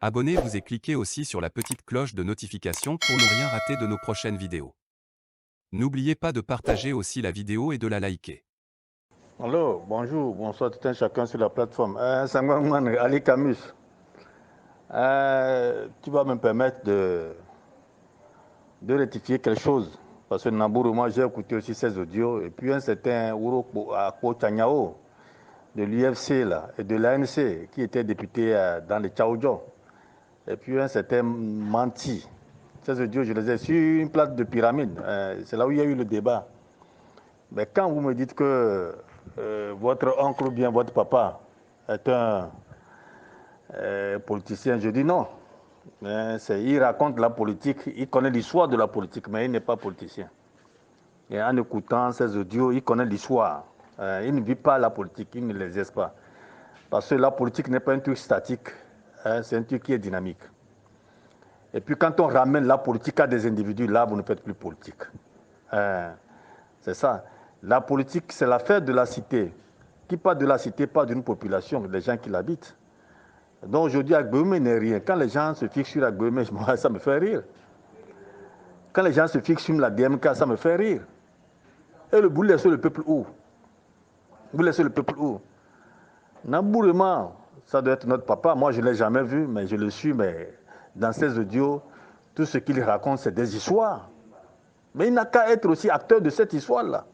Abonnez-vous et cliquez aussi sur la petite cloche de notification pour ne rien rater de nos prochaines vidéos. N'oubliez pas de partager aussi la vidéo et de la liker. Allô, bonjour, bonsoir tout un chacun sur la plateforme. Sangwangman, Ali Camus, tu vas me permettre de rectifier quelque chose. Parce que Nabourou, moi j'ai écouté aussi ses audios. Et puis un certain Ouro Chanyao de l'UFC et de l'ANC qui était député dans le Tchaoudjon. Et puis un certain Manti. Ces audios, je les ai sur une plate de pyramide. C'est là où il y a eu le débat. Mais quand vous me dites que votre oncle ou bien votre papa est un politicien, je dis non. Il raconte la politique, il connaît l'histoire de la politique, mais il n'est pas politicien. Et en écoutant ces audios, il connaît l'histoire. Il ne vit pas la politique, il ne l'exerce pas. Parce que la politique n'est pas un truc statique, c'est un truc qui est dynamique. Et puis quand on ramène la politique à des individus, là, vous ne faites plus politique. C'est ça. La politique, c'est l'affaire de la cité. Qui parle de la cité, pas d'une population, des gens qui l'habitent. Donc aujourd'hui, Agboume n'est rien. Quand les gens se fixent sur Agboume, ça me fait rire. Quand les gens se fixent sur la DMK, ça me fait rire. Et vous laissez le peuple où? Vous laissez le peuple où? Nabourema, ça doit être notre papa. Moi, je ne l'ai jamais vu, mais je le suis. Mais dans ses audios, tout ce qu'il raconte, c'est des histoires. Mais il n'a qu'à être aussi acteur de cette histoire-là.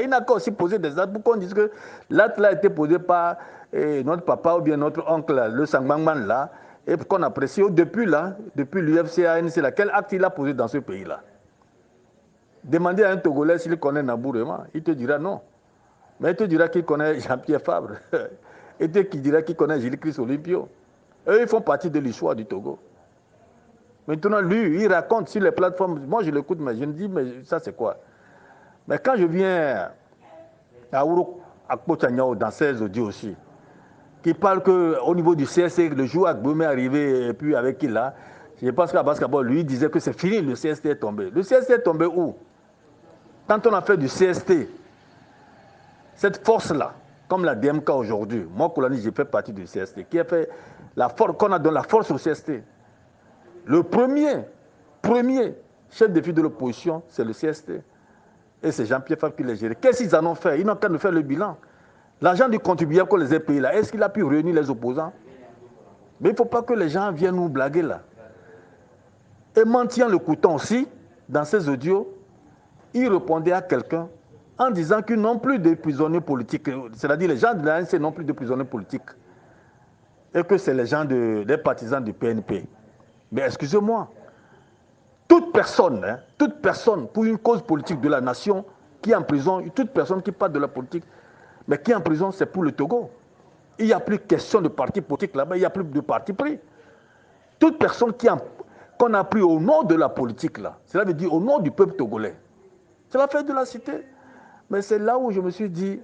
Il n'a qu'à aussi poser des actes pour qu'on dise que l'acte là a été posé par notre papa ou bien notre oncle, le Sangbangman là, et qu'on apprécie depuis là, depuis l'UFC, ANC, quel acte il a posé dans ce pays-là. Demandez à un Togolais s'il connaît Nabourema, il te dira non. Mais il te dira qu'il connaît Jean-Pierre Fabre. Et qui dira qu'il connaît Gilles-Christ Olympio. Eux, ils font partie de l'histoire du Togo. Maintenant, lui, il raconte sur les plateformes. Moi, je l'écoute, mais je me dis, mais ça, c'est quoi? Mais quand je viens à Ouro Akpochanyao dans ses audios aussi, qui parle qu'au niveau du CST, le jour où Agboume est arrivé, et puis avec qui là, je pense qu'à Basketball, lui, disait que c'est fini, le CST est tombé. Le CST est tombé où? Quand on a fait du CST, cette force-là, comme la DMK aujourd'hui, moi, Koulani, j'ai fait partie du CST, qui a fait la force, qu'on a donné la force au CST. Le premier chef de file de l'opposition, c'est le CST. Et c'est Jean-Pierre Fabre qui l'a géré. Qu'est-ce qu'ils en ont fait? Ils n'ont qu'à nous faire le bilan. L'argent du contribuable qu'on les a payés là, est-ce qu'il a pu réunir les opposants? Mais il ne faut pas que les gens viennent nous blaguer là. Et mentir le couteau aussi, dans ses audios, il répondait à quelqu'un en disant qu'ils n'ont plus de prisonniers politiques. C'est-à-dire les gens de l'ANC n'ont plus de prisonniers politiques. Et que c'est les gens des partisans du PNP. Mais excusez-moi, toute personne pour une cause politique de la nation qui est en prison, toute personne qui parle de la politique, mais qui est en prison, c'est pour le Togo. Il n'y a plus question de parti politique là-bas, il n'y a plus de parti pris. Toute personne qu'on a pris au nom de la politique là, cela veut dire au nom du peuple togolais. C'est l'affaire de la cité. Mais c'est là où je me suis dit,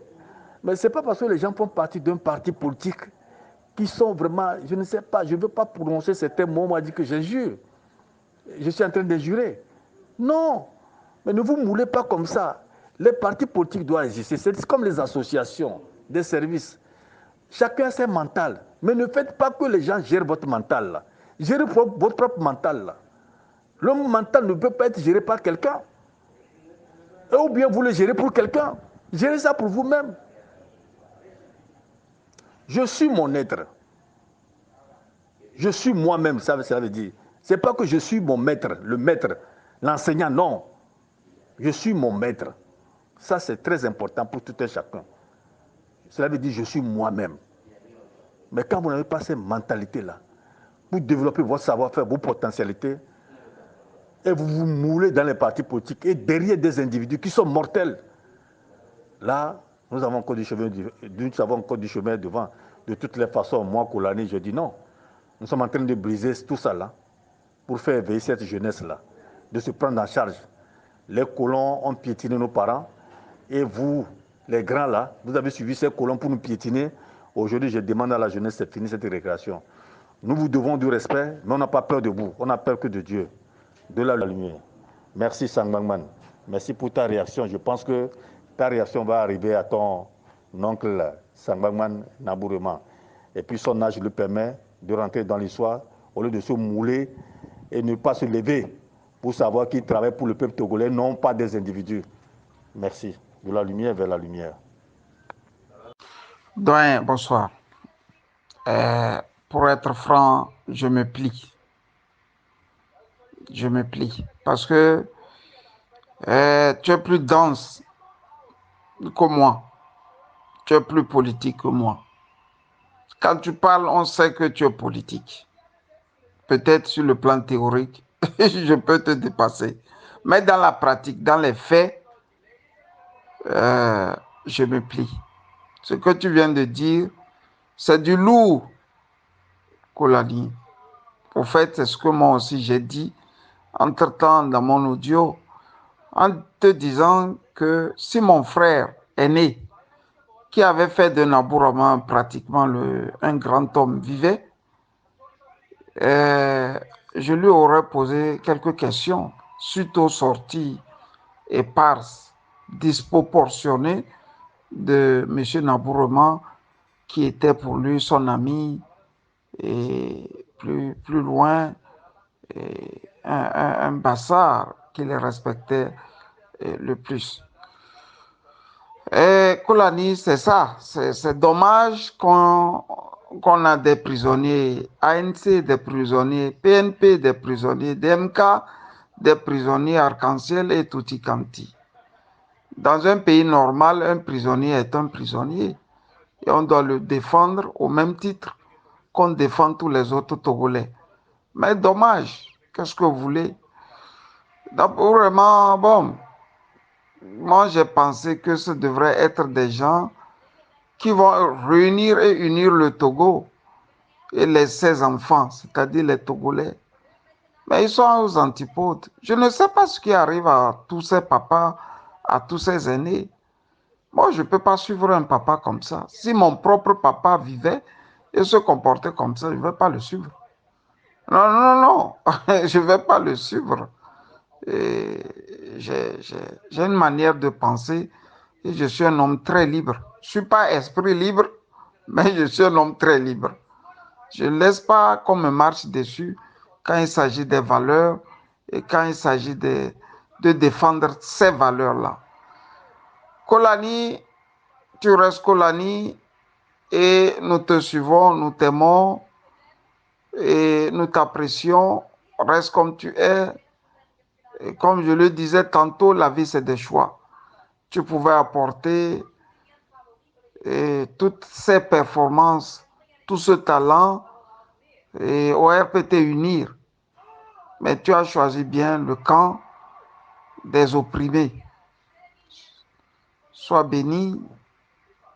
mais ce n'est pas parce que les gens font partie d'un parti politique qui sont vraiment, je ne sais pas, je ne veux pas prononcer certains mots, on m'a dit que j'injure. Je suis en train d'injurer. Non, mais ne vous moulez pas comme ça. Les partis politiques doivent exister. C'est comme les associations, des services. Chacun a ses mentales. Mais ne faites pas que les gens gèrent votre mental là. Gérez votre propre mental là. Le mental ne peut pas être géré par quelqu'un. Ou bien vous le gérez pour quelqu'un. Gérez ça pour vous-même. Je suis mon être. Je suis moi-même, ça veut dire. Ce n'est pas que je suis mon maître, le maître, l'enseignant, non. Je suis mon maître. Ça, c'est très important pour tout un chacun. Cela veut dire je suis moi-même. Mais quand vous n'avez pas cette mentalité-là, pour développer votre savoir-faire, vos potentialités, et vous vous moulez dans les partis politiques et derrière des individus qui sont mortels, là, nous avons encore du chemin devant. De toutes les façons, moi, Koulani, je dis non. Nous sommes en train de briser tout ça là, pour faire éveiller cette jeunesse-là, de se prendre en charge. Les colons ont piétiné nos parents, et vous, les grands là, vous avez suivi ces colons pour nous piétiner. Aujourd'hui, je demande à la jeunesse, c'est fini cette récréation. Nous vous devons du respect, mais on n'a pas peur de vous, on n'a peur que de Dieu, de la lumière. Merci Sangbangman, merci pour ta réaction. Je pense que ta réaction va arriver à ton oncle Sangbangman Nabourema. Et puis son âge le permet, de rentrer dans l'histoire au lieu de se mouler et ne pas se lever pour savoir qu'ils travaillent pour le peuple togolais, non pas des individus. Merci. De la lumière vers la lumière. Doyen, bonsoir. Pour être franc, je me plie. Je me plie. Parce que tu es plus dense que moi. Tu es plus politique que moi. Quand tu parles, on sait que tu es politique. Peut-être sur le plan théorique, je peux te dépasser. Mais dans la pratique, dans les faits, je me plie. Ce que tu viens de dire, c'est du lourd, Kolani. Au fait, c'est ce que moi aussi j'ai dit entre-temps dans mon audio, en te disant que si mon frère aîné, qui avait fait de Nabourama pratiquement un grand homme, vivait, je lui aurais posé quelques questions suite aux sorties éparses, disproportionnées de M. Nabourama, qui était pour lui son ami, et plus loin, un bassard qu'il respectait le plus. Et Koulani, c'est ça. C'est dommage qu'on a des prisonniers ANC, des prisonniers PNP, des prisonniers DMK, des prisonniers Arc-en-Ciel et Tutti Quanti. Dans un pays normal, un prisonnier est un prisonnier. Et on doit le défendre au même titre qu'on défend tous les autres Togolais. Mais dommage, qu'est-ce que vous voulez? D'abord, vraiment, bon, moi j'ai pensé que ce devrait être des gens qui vont réunir et unir le Togo et ses enfants, c'est-à-dire les Togolais. Mais ils sont aux antipodes. Je ne sais pas ce qui arrive à tous ces papas, à tous ces aînés. Moi, je ne peux pas suivre un papa comme ça. Si mon propre papa vivait et se comportait comme ça, je ne vais pas le suivre. Non, non, non, je ne vais pas le suivre. J'ai une manière de penser et je suis un homme très libre. Je ne suis pas esprit libre, mais je suis un homme très libre. Je ne laisse pas qu'on me marche dessus quand il s'agit des valeurs et quand il s'agit de défendre ces valeurs-là. Kolani, tu restes Kolani et nous te suivons, nous t'aimons et nous t'apprécions. Reste comme tu es. Et comme je le disais tantôt, la vie c'est des choix. Tu pouvais apporter toutes ces performances, tout ce talent et au RPT unir. Mais tu as choisi bien le camp des opprimés. Sois béni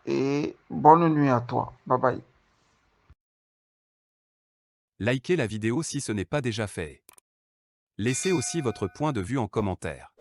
et bonne nuit à toi. Bye bye. Likez la vidéo si ce n'est pas déjà fait. Laissez aussi votre point de vue en commentaire.